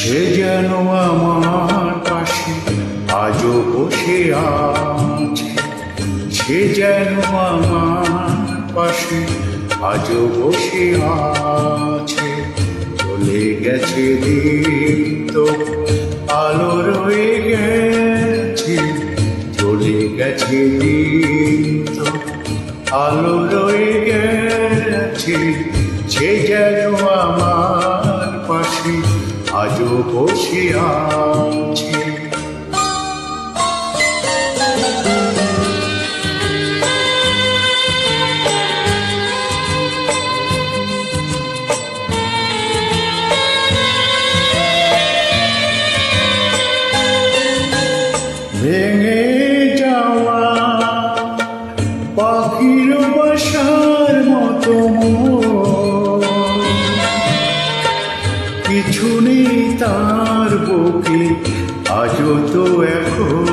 সে যেন আমার পাশে আজও বসে আছে, সে যেন আমার পাশে আজও বসে আছে। চলে গেছে দিন তো আলো রয়ে গেছে, চলে গেছে দিন তো আলো রয়ে গেছে। সে যেন আমার পাশে আজও বসে আছে। ভেঙে যাওয়া পাখির বাসার মতো কিছু নেই তার বুকে আজও তো এখন।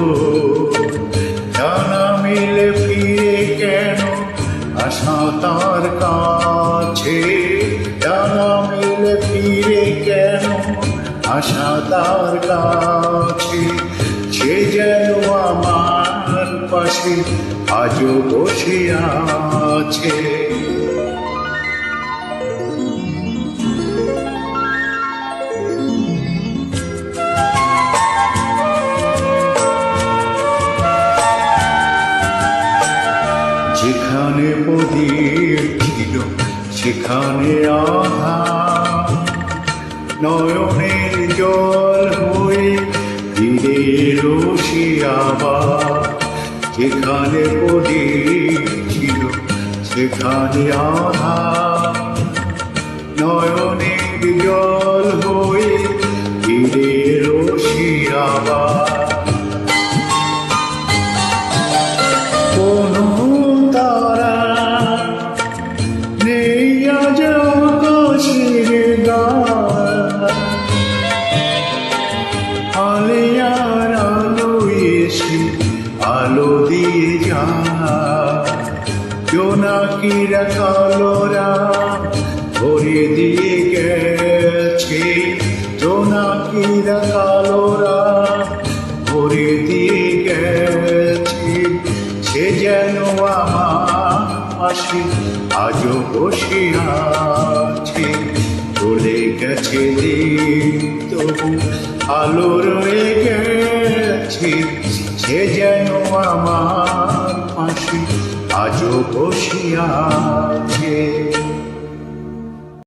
জানা মিলে ফিরে কেন আসা তার কাছে, জানা মিলে ফিরে কেন আসা তার কাছে। সে যেন আমার পাশে আজও বসে আছে। যেখানে প্রদীপ ছিল সেখানে আধার, নয়নের জল হয়ে ফিরে এলো সে আবার। যেখানে প্রদীপ ছিল সেখানে আধার, নয়নের জল হয়ে ফিরে এলো সে আবার। কোনো তারা নেই আজ আকাশের গায়ে, আলেয়ার আলো এসে আলো দিয়ে যায়। জোনাকিরা কালোরা ভরে দিয়ে গেছে, জোনাকিরা কালোরা ভরে দিয়ে গেছে। সে যেন আমার পাশে আজও বসে আছে। চলে গেছে দিন তবু আলো রয়ে গেছে, সে যেন আমার পাশে আজও বসে আছে।